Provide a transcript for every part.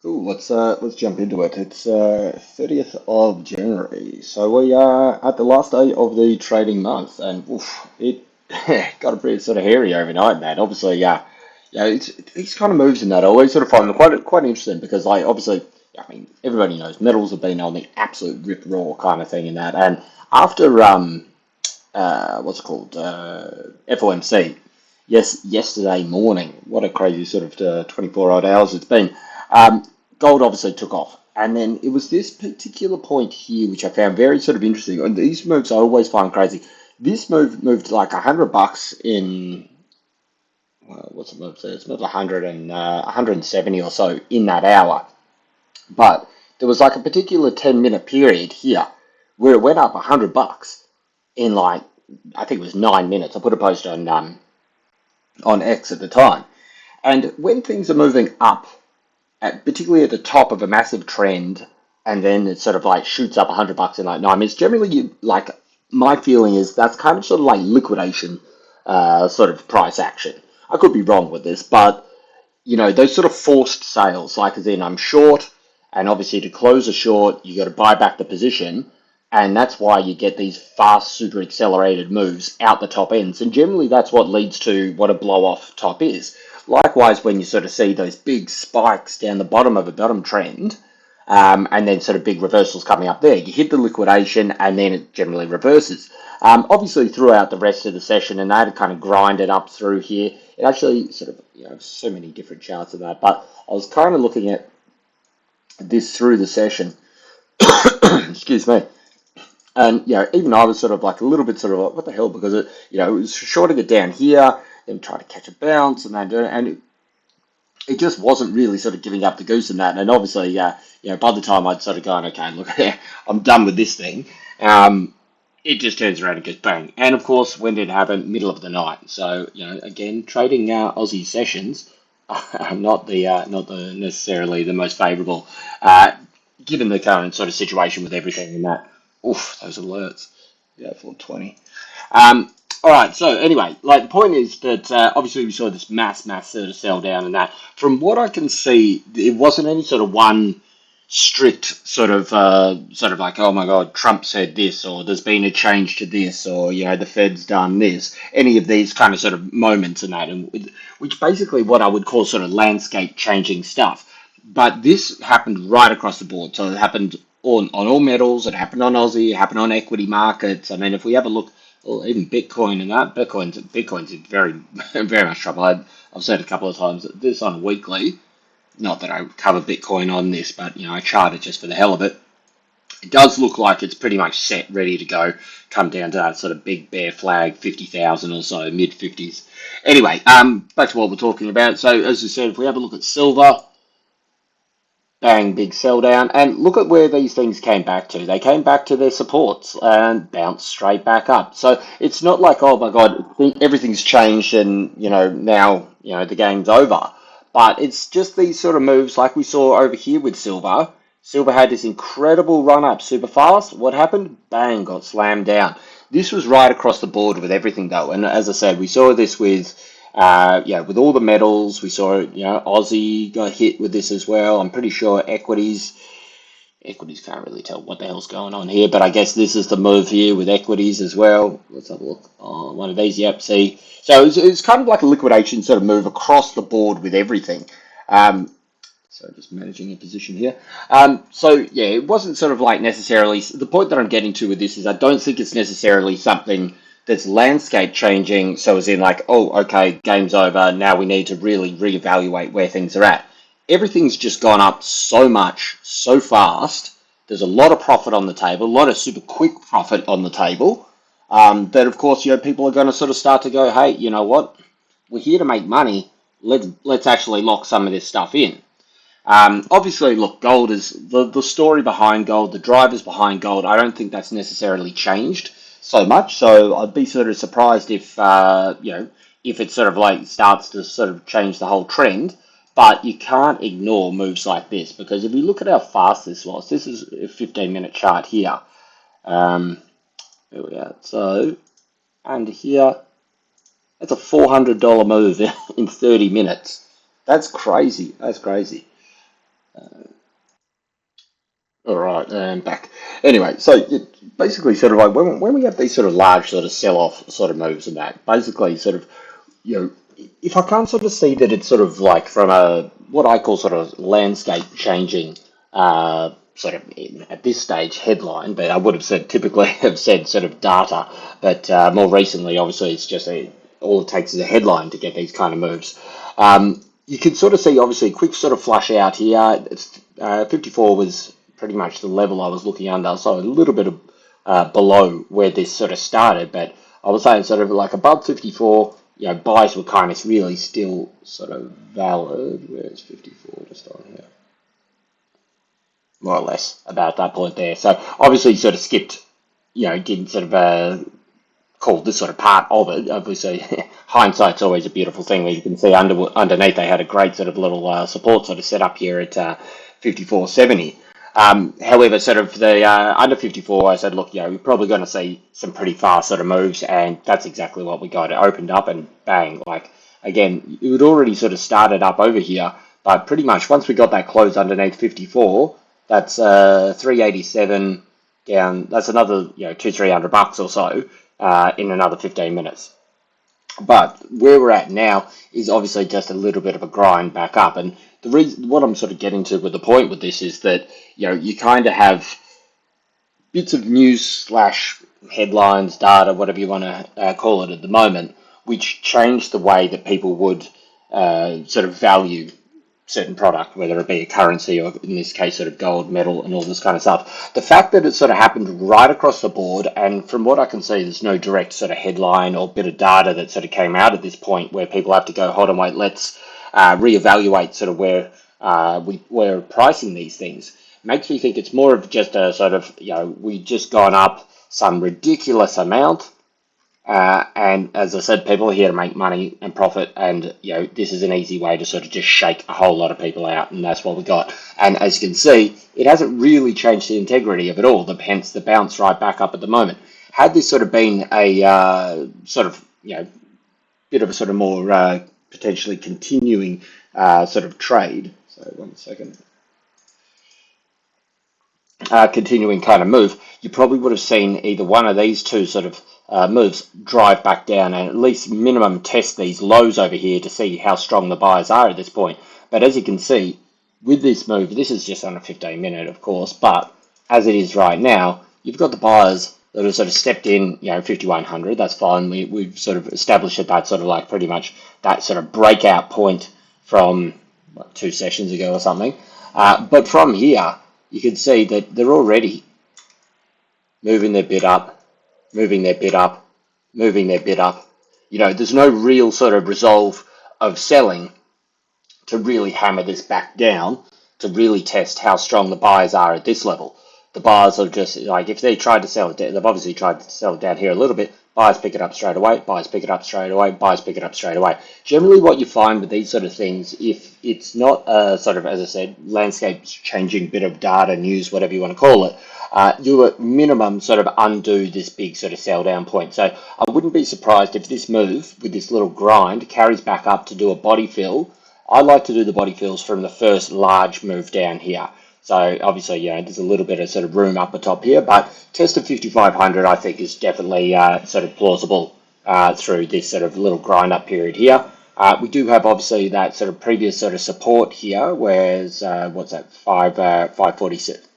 Cool. Let's jump into it. It's 30th of January, so we are at the last day of the trading month, and oof, it got a pretty sort of hairy overnight, man. Obviously, yeah, it's these kind of moves in that I always sort of find them quite interesting because, like, obviously, I mean, everybody knows metals have been on the absolute rip roar kind of thing in that, and after what's it called FOMC, yes, yesterday morning, what a crazy sort of 24 odd hours it's been. Um, Gold obviously took off. And then it was this particular point here, which I found very sort of interesting. And these moves I always find crazy. This move moved like $100 in, what's the move there? It's moved 100 and 170 or so in that hour. But there was like a particular 10-minute period here where it went up $100 in like, I think it was 9 minutes. I put a post on X at the time. And when things are moving up, particularly at the top of a massive trend, and then it sort of like shoots up $100 in like 9 minutes. Generally, like my feeling is that's kind of sort of like liquidation, sort of price action. I could be wrong with this, but those sort of forced sales, like as in I'm short, and obviously to close a short, you got to buy back the position, and that's why you get these fast, super accelerated moves out the top ends, and generally that's what leads to what a blow off top is. Likewise, when you sort of see those big spikes down the bottom of a bottom trend, and then sort of big reversals coming up there. You hit the liquidation and then it generally reverses. Obviously, throughout the rest of the session, and that kind of grinded up through here. It actually sort of, so many different charts of that. But I was kind of looking at this through the session. Excuse me. And, even I was sort of like a little bit sort of like, what the hell? Because it was shorting it down here, then try to catch a bounce and then do it. And it just wasn't really sort of giving up the goose in that. And obviously, by the time I'd sort of gone, okay, look, I'm done with this thing, it just turns around and goes bang. And of course, when did it happen? Middle of the night. So, again, trading Aussie sessions are not the necessarily the most favourable, given the current sort of situation with everything in that. Oof, those alerts. Yeah, 420. All right. So anyway, like the point is that obviously we saw this mass sort of sell down, and that from what I can see, it wasn't any sort of one strict sort of like, oh my God, Trump said this, or there's been a change to this, or the Fed's done this. Any of these kind of sort of moments and that, and which basically what I would call sort of landscape changing stuff. But this happened right across the board. So it happened on all metals. It happened on Aussie. It happened on equity markets. I mean, if we have a look, or even Bitcoin and that, Bitcoin's in very very much trouble. I've said a couple of times that this on a weekly. Not that I cover Bitcoin on this, but I chart it just for the hell of it. It does look like it's pretty much set, ready to go. Come down to that sort of big bear flag, 50,000 or so, mid 50s. Anyway, back to what we're talking about. So as I said, if we have a look at silver, bang, big sell down. And look at where these things came back to. They came back to their supports and bounced straight back up. So it's not like, oh my God, everything's changed and, now, the game's over. But it's just these sort of moves like we saw over here with silver. Silver had this incredible run up super fast. What happened? Bang, got slammed down. This was right across the board with everything though. And as I said, we saw this with all the metals. We saw, Aussie got hit with this as well. I'm pretty sure equities can't really tell what the hell's going on here, but I guess this is the move here with equities as well. Let's have a look. Oh, one of these, yep, see. So it's kind of like a liquidation sort of move across the board with everything. So just managing a position here. So yeah, it wasn't sort of like necessarily, the point that I'm getting to with this is I don't think it's necessarily something that's landscape changing. So as in like, oh, okay, game's over. Now we need to really reevaluate where things are at. Everything's just gone up so much, so fast. There's a lot of profit on the table, a lot of super quick profit on the table. That of course, people are going to sort of start to go, hey, you know what? We're here to make money. Let's actually lock some of this stuff in. Obviously, look, gold is the story behind gold, the drivers behind gold. I don't think that's necessarily changed so much. So I'd be sort of surprised if it sort of like starts to sort of change the whole trend. But you can't ignore moves like this because if you look at how fast this was, this is a 15-minute chart here. Here we are. So, and here, that's a $400 move in 30 minutes. That's crazy. That's crazy. All right, and back. Anyway, so basically, sort of like when we have these sort of large sort of sell-off sort of moves and that, basically, sort of, you know, if I can't sort of see that it's sort of like from a what I call sort of landscape changing, sort of at this stage headline, but I would have said typically have said sort of data, but more recently, obviously, it's just all it takes is a headline to get these kind of moves. You can sort of see obviously a quick sort of flush out here. 54 was pretty much the level I was looking under, so a little bit of below where this sort of started, but I was saying sort of like above 54, buys were kind of really still sort of valid. Where's 54 just on here? More or less about that point there. So obviously sort of skipped, didn't sort of called this sort of part of it. Obviously, hindsight's always a beautiful thing. Where you can see underneath they had a great sort of little support sort of set up here at 54.70. However, sort of the under 54, I said, look, we're probably going to see some pretty fast sort of moves, and that's exactly what we got. It opened up and bang, like again, it had already sort of started up over here, but pretty much once we got that close underneath 54, that's 387 down. That's another 200-300 bucks or so in another 15 minutes. But where we're at now is obviously just a little bit of a grind back up. And the reason, what I'm sort of getting to with the point with this is that, you kind of have bits of news slash headlines, data, whatever you want to call it at the moment, which change the way that people would sort of value certain product, whether it be a currency or in this case sort of gold, metal and all this kind of stuff. The fact that it sort of happened right across the board, and from what I can see, there's no direct sort of headline or bit of data that sort of came out at this point where people have to go, hold on, wait, let's reevaluate sort of where we're pricing these things. Makes me think it's more of just a sort of, we just gone up some ridiculous amount, and as I said, people are here to make money and profit, and this is an easy way to sort of just shake a whole lot of people out, and that's what we got. And as you can see, it hasn't really changed the integrity of it all. Hence the bounce right back up at the moment. Had this sort of been a sort of bit of a sort of more potentially continuing sort of trade. So 1 second. Continuing kind of move, you probably would have seen either one of these two sort of moves drive back down and at least minimum test these lows over here to see how strong the buyers are at this point. But as you can see, with this move, this is just on a 15-minute, of course, but as it is right now, you've got the buyers that have sort of stepped in, 5,100, that's fine. We've sort of established that that's sort of like pretty much that sort of breakout point from 2 sessions ago or something. But from here, you can see that they're already moving their bid up, moving their bid up, moving their bid up. There's no real sort of resolve of selling to really hammer this back down to really test how strong the buyers are at this level. The buyers are just like, if they tried to sell it, they've obviously tried to sell it down here a little bit. Buyers pick it up straight away, buyers pick it up straight away, buyers pick it up straight away. Generally what you find with these sort of things, if it's not a sort of, as I said, landscape changing bit of data, news, whatever you want to call it, you at minimum sort of undo this big sort of sell down point. So I wouldn't be surprised if this move with this little grind carries back up to do a body fill. I like to do the body fills from the first large move down here. So obviously, there's a little bit of sort of room up the top here, but test of 5,500 I think is definitely sort of plausible through this sort of little grind up period here. We do have obviously that sort of previous sort of support here, whereas what's that, 546,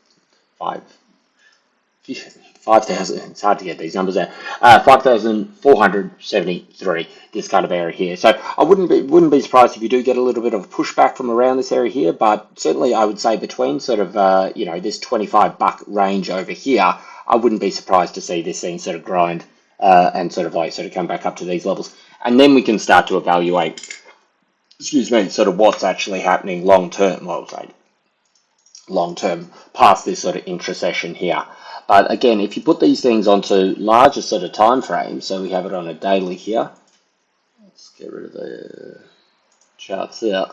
5,000, it's hard to get these numbers out, 5,473, this kind of area here. So I wouldn't be surprised if you do get a little bit of pushback from around this area here, but certainly I would say between sort of, this 25 buck range over here, I wouldn't be surprised to see this thing sort of grind and sort of come back up to these levels. And then we can start to evaluate, sort of what's actually happening long term, I would say, long term past this sort of intra-session here. But again, if you put these things onto larger sort of time frames, so we have it on a daily here. Let's get rid of the charts there.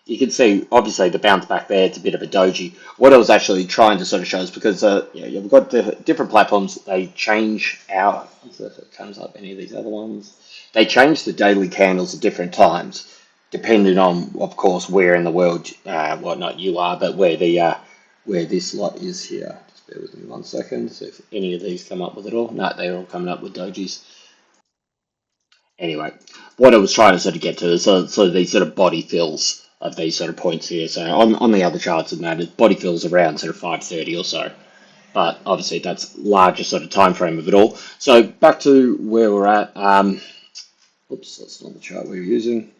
You can see, obviously, the bounce back there, it's a bit of a doji. What I was actually trying to sort of show is because you've got different platforms, they change our, if it comes up any of these other ones, they change the daily candles at different times, depending on, of course, where in the world, well, not you are, but where this lot is here. Just bear with me 1 second. So if any of these come up with it all, no, they're all coming up with dojis. Anyway, what I was trying to sort of get to is so these sort of body fills of these sort of points here. So on the other charts and that, body fills around sort of 530 or so. But obviously that's larger sort of time frame of it all. So back to where we're at. Oops, that's not the chart we were using.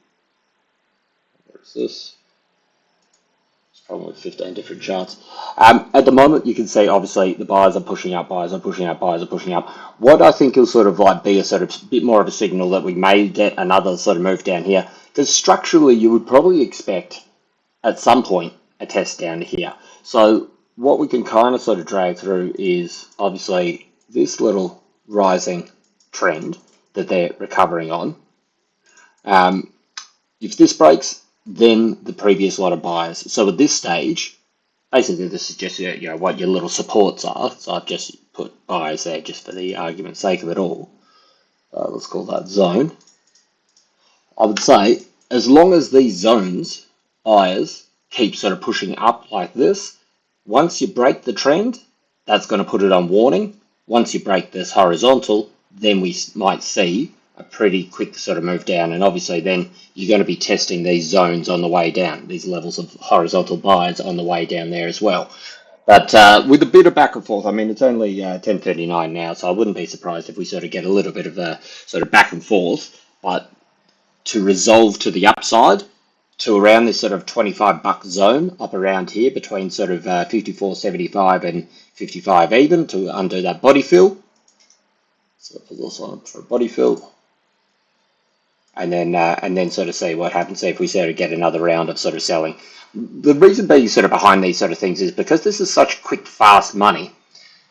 Where is this? It's probably 15 different charts. At the moment, you can see obviously the buyers are pushing up, buyers are pushing up, buyers are pushing up. What I think will sort of like be a sort of bit more of a signal that we may get another sort of move down here, because structurally you would probably expect at some point a test down here. So what we can kind of sort of drag through is obviously this little rising trend that they're recovering on. If this breaks, then the previous lot of buyers. So at this stage, basically this is just what your little supports are. So I've just put buyers there just for the argument's sake of it all. Let's call that zone. I would say as long as these zones, buyers, keep sort of pushing up like this, once you break the trend, that's going to put it on warning. Once you break this horizontal, then we might see a pretty quick sort of move down. And obviously then you're going to be testing these zones on the way down, these levels of horizontal buys on the way down there as well. But with a bit of back and forth, I mean, it's only 10:39 now, so I wouldn't be surprised if we sort of get a little bit of a sort of back and forth. But to resolve to the upside to around this sort of $25 zone up around here between sort of 54.75 and 55 even to undo that body fill. So put this on for a body fill. And then sort of see what happens, see if we sort of get another round of sort of selling. The reason being sort of behind these sort of things is because this is such quick, fast money.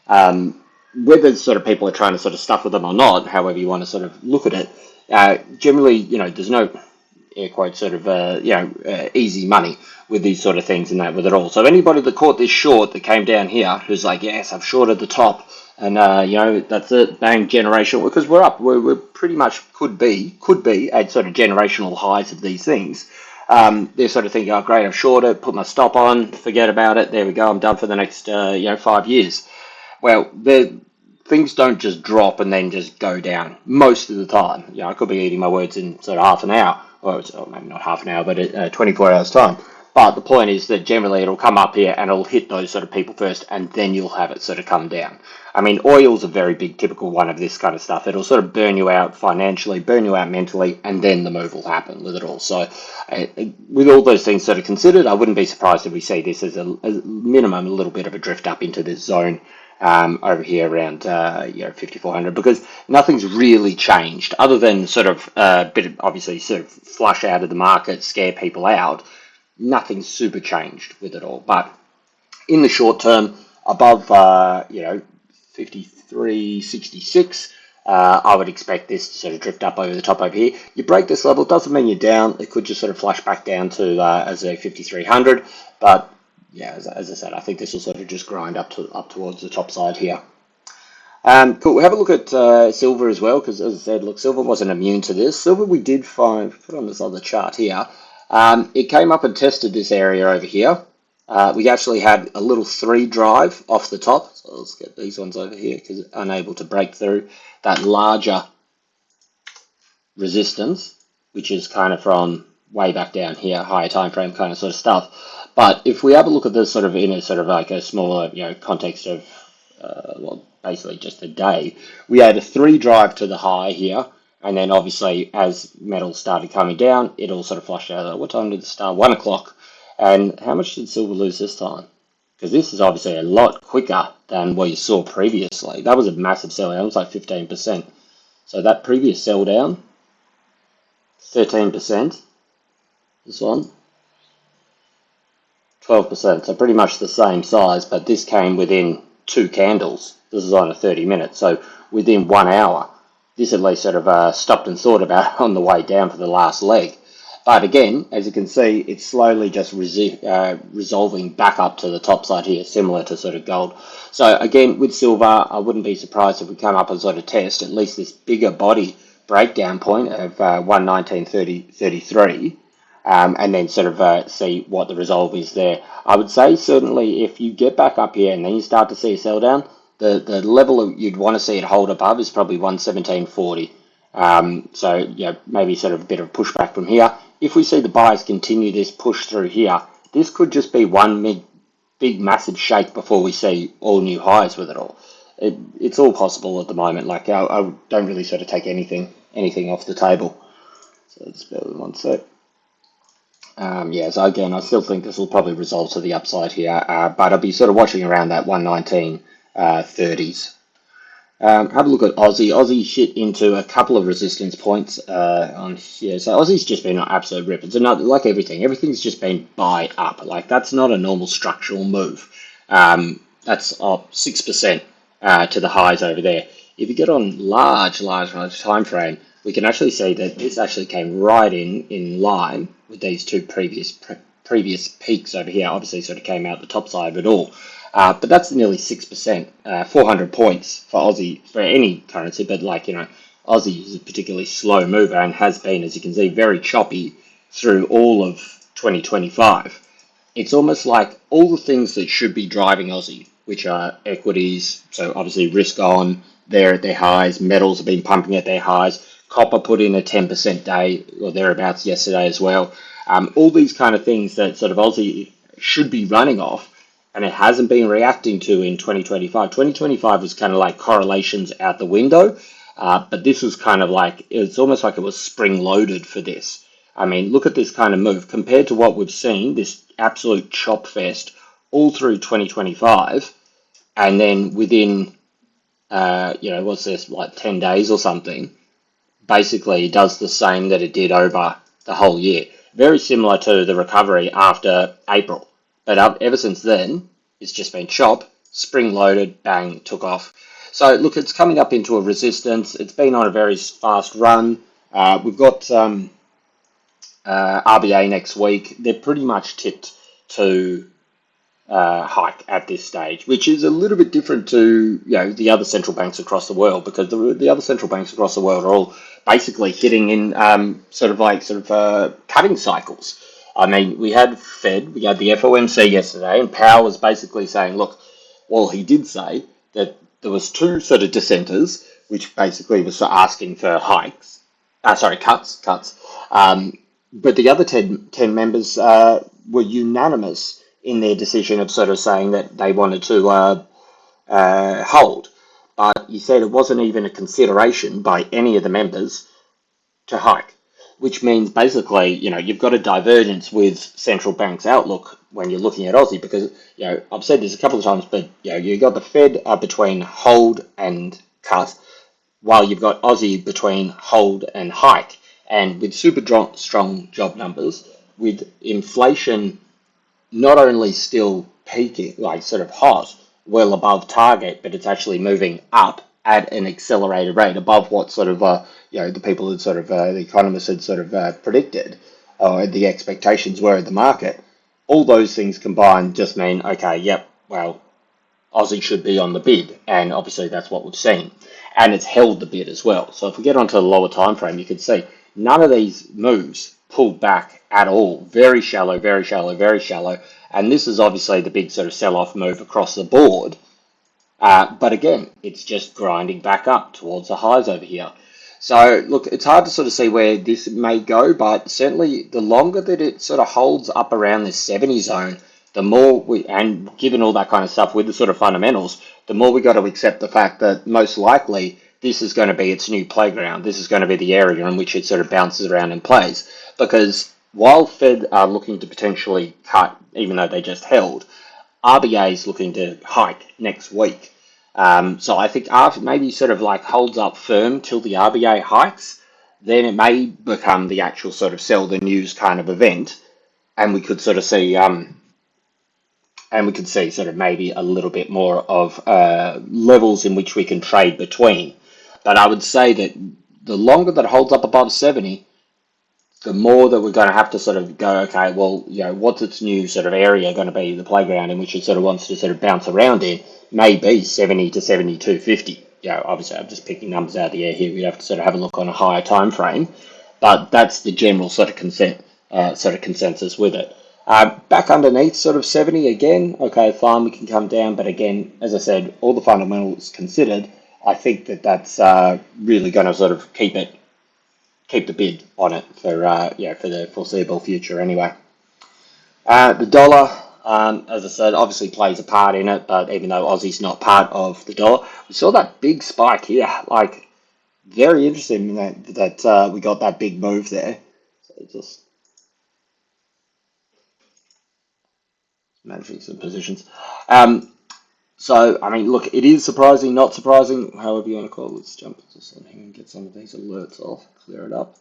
Whether sort of people are trying to sort of stuff with them or not, however you want to sort of look at it, generally, there's no air quote sort of easy money with these sort of things and that with it all. So anybody that caught this short that came down here who's like, yes, I've shorted the top and that's it, bang, generational, because we're up, we're pretty much could be at sort of generational highs of these things. They're sort of thinking, oh great, I've shorted, put my stop on, forget about it, there we go, I'm done for the next 5 years. Well, things don't just drop and then just go down most of the time. I could be eating my words in sort of half an hour, or maybe not half an hour, but 24 hours time. But the point is that generally it'll come up here and it'll hit those sort of people first, and then you'll have it sort of come down. I mean, oil's a very big typical one of this kind of stuff. It'll sort of burn you out financially, burn you out mentally, and then the move will happen with it all. So with all those things sort of considered, I wouldn't be surprised if we see this as a minimum a little bit of a drift up into this zone over here around 5400, because nothing's really changed other than sort of a bit of obviously sort of flush out of the market, scare people out. Nothing's super changed with it all. But in the short term, above 53.66, I would expect this to sort of drift up over the top over here. You break this level, doesn't mean you're down. It could just sort of flush back down to as a 5300, but yeah, as I said, I think this will sort of just grind up towards the top side here. Cool. We'll have a look at silver as well, because as I said, look, silver wasn't immune to this. Silver we did find, put on this other chart here, it came up and tested this area over here. We actually had a little 3 drive off the top. So let's get these ones over here because it's unable to break through that larger resistance, which is kind of from way back down here, higher time frame kind of sort of stuff. But if we have a look at this sort of in a sort of like a smaller, context of, basically just a day, we had a 3 drive to the high here. And then obviously as metal started coming down, it all sort of flushed out. What time did it start? 1 o'clock. And how much did silver lose this time? Because this is obviously a lot quicker than what you saw previously. That was a massive sell down. It was like 15%. So that previous sell down, 13%. This one, 12%. So pretty much the same size, but this came within 2 candles. This is on a 30-minute. So within 1 hour, this at least sort of stopped and thought about on the way down for the last leg. But again, as you can see, it's slowly just resolving back up to the top side here, similar to sort of gold. So again, with silver, I wouldn't be surprised if we come up and sort of test at least this bigger body breakdown point of 119.33. and then sort of see what the resolve is there. I would say certainly if you get back up here and then you start to see a sell down, the level you'd want to see it hold above is probably 117.40. So yeah, maybe sort of a bit of pushback from here. If we see the buyers continue this push through here, this could just be one big massive shake before we see all new highs with it all. It's all possible at the moment. Like I don't really sort of take anything off the table. So just bear with 1 sec. Yeah, so again, I still think this will probably resolve to the upside here, but I'll be sort of watching around that 119.30s. Have a look at Aussie. Aussie hit into a couple of resistance points on here. So Aussie's just been an absolute rip. It's another, like everything. Everything's just been buy up. Like that's not a normal structural move. That's up 6% to the highs over there. If you get on large time frame, we can actually see that this actually came right in line with these two previous peaks over here. Obviously, sort of came out the top side of it all. But that's nearly 6%, 400 points for Aussie, for any currency, but like, Aussie is a particularly slow mover and has been, as you can see, very choppy through all of 2025. It's almost like all the things that should be driving Aussie, which are equities, so obviously risk on, they're at their highs, metals have been pumping at their highs, copper put in a 10% day or thereabouts yesterday as well. All these kind of things that sort of Aussie should be running off, and it hasn't been reacting to in 2025. 2025 was kind of like correlations out the window, but this was kind of like, it's almost like it was spring loaded for this. I mean, look at this kind of move compared to what we've seen, this absolute chop fest all through 2025, and then within, what's this, like 10 days or something, basically does the same that it did over the whole year. Very similar to the recovery after April. But ever since then, it's just been chop, spring loaded, bang, took off. So look, it's coming up into a resistance. It's been on a very fast run. We've got RBA next week. They're pretty much tipped to hike at this stage, which is a little bit different to the other central banks across the world, because the other central banks across the world are all basically hitting in cutting cycles. I mean, we had Fed, we had the FOMC yesterday, and Powell was basically saying, look, well, he did say that there was two sort of dissenters, which basically was asking for hikes, cuts. But the other 10 members were unanimous in their decision of sort of saying that they wanted to hold. But he said it wasn't even a consideration by any of the members to hike, which means basically, you've got a divergence with central bank's outlook when you're looking at Aussie, because, I've said this a couple of times, but, you've got the Fed between hold and cut, while you've got Aussie between hold and hike. And with super strong job numbers, with inflation not only still peaking, like sort of hot, well above target, but it's actually moving up at an accelerated rate above what sort of, the people had sort of, the economists had sort of predicted, or the expectations were of the market. All those things combined just mean, okay, yep, well, Aussie should be on the bid, and obviously that's what we've seen. And it's held the bid as well. So if we get onto the lower time frame, you can see none of these moves pulled back at all. Very shallow, very shallow, very shallow. And this is obviously the big sort of sell-off move across the board. But again, it's just grinding back up towards the highs over here. So look, it's hard to sort of see where this may go, but certainly the longer that it sort of holds up around this 70 zone, the more and given all that kind of stuff with the sort of fundamentals, the more we got to accept the fact that most likely this is going to be its new playground. This is going to be the area in which it sort of bounces around and plays. Because while Fed are looking to potentially cut, even though they just held, RBA is looking to hike next week. So I think after maybe sort of like holds up firm till the RBA hikes, then it may become the actual sort of sell the news kind of event, and we could sort of see sort of maybe a little bit more of levels in which we can trade between. But I would say that the longer that it holds up above 70, the more that we're going to have to sort of go, okay, well, what's its new sort of area going to be, the playground in which it sort of wants to sort of bounce around in, maybe 70 to 72.50. Obviously I'm just picking numbers out of the air here. We'd have to sort of have a look on a higher time frame, but that's the general sort of consent sort of consensus with it. Back underneath sort of 70 again, okay, fine, we can come down, but again, as I said, all the fundamentals considered, I think that that's really going to sort of keep the bid on it for for the foreseeable future anyway. The dollar, as I said, obviously plays a part in it, but even though Aussie's not part of the dollar, we saw that big spike here, like very interesting that we got that big move there. So just managing some positions. So, I mean, look, it is surprising, not surprising, however you want to call it. Let's jump into something and get some of these alerts off, clear it up.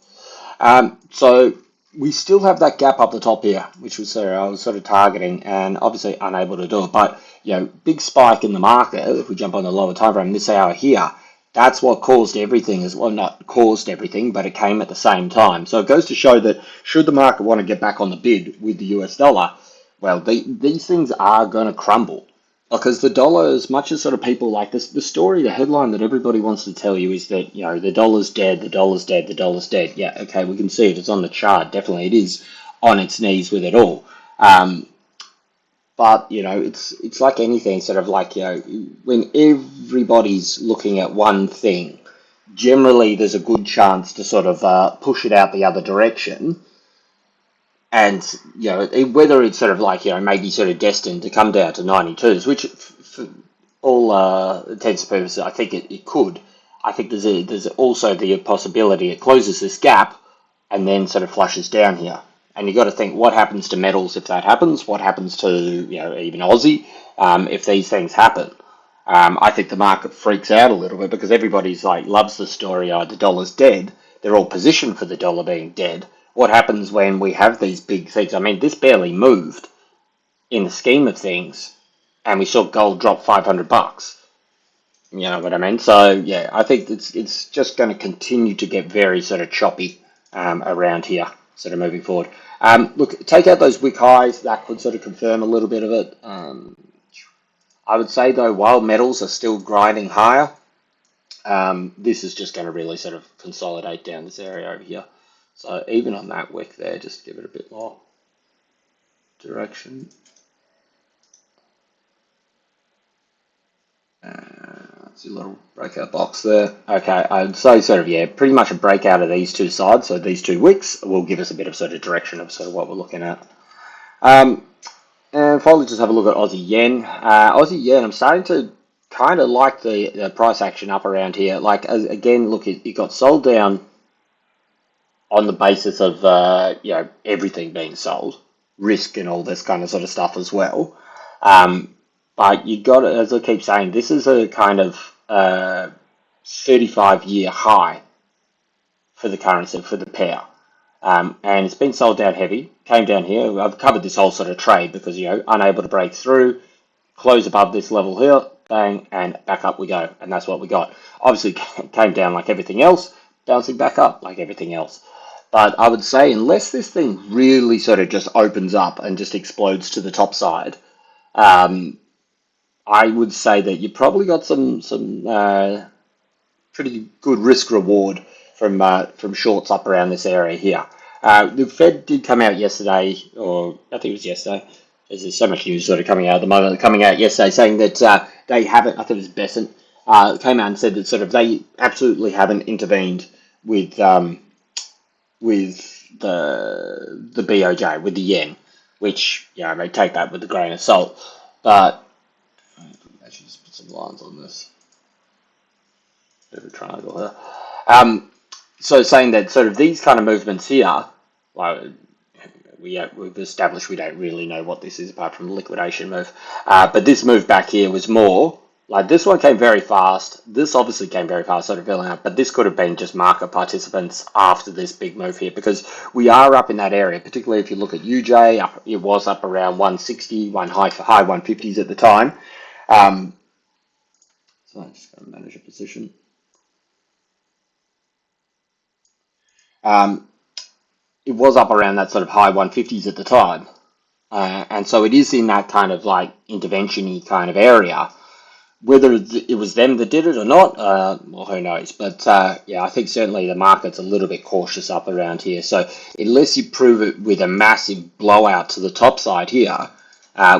So we still have that gap up the top here, which was I was sort of targeting and obviously unable to do it. But, big spike in the market, if we jump on the lower time frame this hour here, that's what caused everything as well. Not caused everything, but it came at the same time. So it goes to show that should the market want to get back on the bid with the US dollar, well, these things are going to crumble. Because the dollar, as much as sort of people like this, the story, the headline that everybody wants to tell you is that, the dollar's dead, the dollar's dead, the dollar's dead. Yeah, okay, we can see it. It's on the chart. Definitely it is on its knees with it all. But, it's like anything, sort of like, when everybody's looking at one thing, generally there's a good chance to sort of push it out the other direction. And, whether it's sort of like, maybe sort of destined to come down to 92s, which for all intents and purposes, I think it could. I think there's also the possibility it closes this gap and then sort of flushes down here. And you've got to think, what happens to metals if that happens? What happens to, even Aussie if these things happen? I think the market freaks out a little bit because everybody's like, loves the story, the dollar's dead. They're all positioned for the dollar being dead. What happens when we have these big things? I mean, this barely moved in the scheme of things, and we saw gold drop $500. You know what I mean? So yeah, I think it's just going to continue to get very sort of choppy around here, sort of moving forward. Look, take out those wick highs. That could sort of confirm a little bit of it. I would say though, while metals are still grinding higher, this is just going to really sort of consolidate down this area over here. So even on that wick there, just give it a bit more direction. That's a little breakout box there. Okay, I'd say sort of, pretty much a breakout of these two sides. So these two wicks will give us a bit of sort of direction of sort of what we're looking at. And finally, just have a look at Aussie Yen. Aussie Yen, I'm starting to kind of like the price action up around here. Like, again, look, it got sold down on the basis of, everything being sold, risk and all this kind of sort of stuff as well. But you got to, as I keep saying, this is a kind of 35-year high for the currency, for the pair. And it's been sold down heavy, came down here. I've covered this whole sort of trade because, unable to break through, close above this level here, bang, and back up we go. And that's what we got. Obviously, came down like everything else, bouncing back up like everything else. But I would say, unless this thing really sort of just opens up and just explodes to the top side, I would say that you probably got some pretty good risk reward from shorts up around this area here. The Fed did come out yesterday, or I think it was yesterday. There's so much news sort of coming out at the moment. Coming out yesterday saying that they haven't. I think it was Besant came out and said that sort of they absolutely haven't intervened with the BOJ, with the yen, which they take that with a grain of salt, but. Actually, just put some lines on this. Bit of a triangle here. So saying that sort of these kind of movements here, like we've established we don't really know what this is apart from the liquidation move. But this move back here was more like this one came very fast. This obviously came very fast, sort of filling out. But this could have been just market participants after this big move here because we are up in that area. Particularly if you look at UJ, it was up around 160, high 150s at the time. So I'm just going to manage a position. It was up around that sort of high 150s at the time. And so it is in that kind of like intervention-y kind of area. Whether it was them that did it or not, well, who knows? But yeah, I think certainly the market's a little bit cautious up around here. So unless you prove it with a massive blowout to the top side here,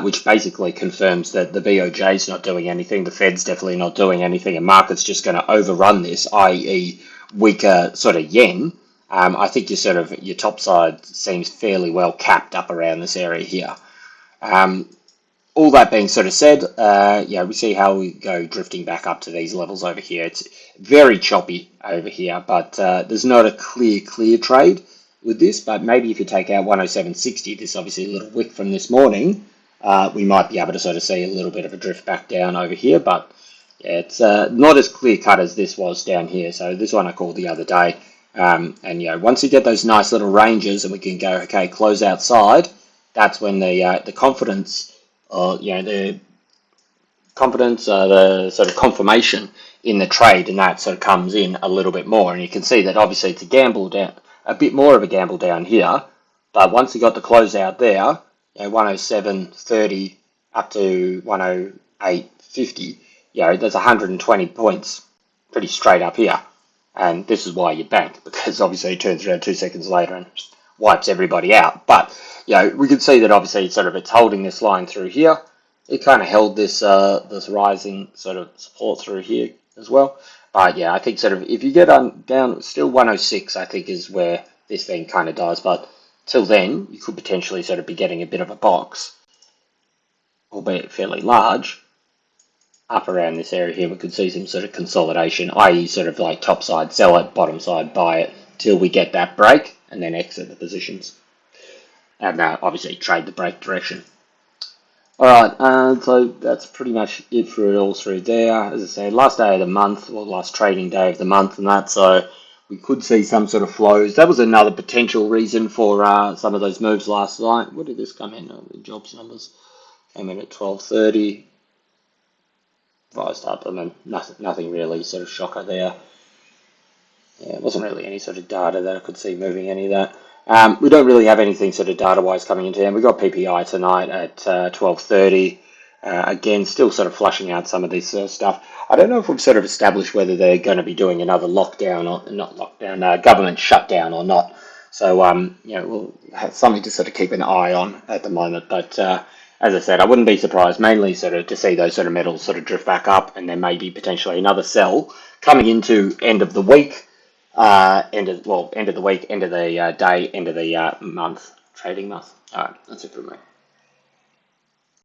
which basically confirms that the BOJ is not doing anything, the Fed's definitely not doing anything, and market's just going to overrun this, i.e., weaker sort of yen. I think your top side seems fairly well capped up around this area here. All that being sort of said, yeah, we see how we go drifting back up to these levels over here. It's very choppy over here, but there's not a clear trade with this. But maybe if you take out 107.60, this is obviously a little wick from this morning, we might be able to sort of see a little bit of a drift back down over here. But yeah, it's not as clear cut as this was down here. So this one I called the other day. And you know, once you get those nice little ranges and we can go, okay, close outside, that's when the confidence, or you know, the confidence, the sort of confirmation in the trade, and that sort of comes in a little bit more. And you can see that obviously it's a gamble down, a bit more of a gamble down here. But once you got the close out there, you know, 107.30 up to 108.50, you know, there's 120 points pretty straight up here. And this is why you bank, because obviously it turns around 2 seconds later and wipes everybody out. But you know, we can see that obviously it's holding this line through here. It kind of held this this rising sort of support through here as well. But yeah, I think sort of if you get down still 106, I think is where this thing kind of dies. But till then, you could potentially sort of be getting a bit of a box, albeit fairly large, up around this area here. We could see some sort of consolidation, i.e. sort of like top side sell it, bottom side buy it, till we get that break and then exit the positions. And obviously trade the break direction. Alright, so that's pretty much it for it all through there. As I say, last day of the month, or last trading day of the month and that, so we could see some sort of flows. That was another potential reason for some of those moves last night. What did this come in? The jobs numbers came in at 12:30. Rised up, and then nothing really sort of shocker there. Yeah, it wasn't really any sort of data that I could see moving any of that. We don't really have anything sort of data-wise coming into hand. We've got PPI tonight at 12:30. Again, still sort of flushing out some of this stuff. I don't know if we've sort of established whether they're going to be doing another lockdown or not lockdown, government shutdown or not. So, you know, we'll have something to sort of keep an eye on at the moment. But as I said, I wouldn't be surprised mainly sort of to see those sort of metals sort of drift back up, and then maybe potentially another sell coming into end of the week. End of the week, end of the day, end of the month, trading month. All right, that's it for me.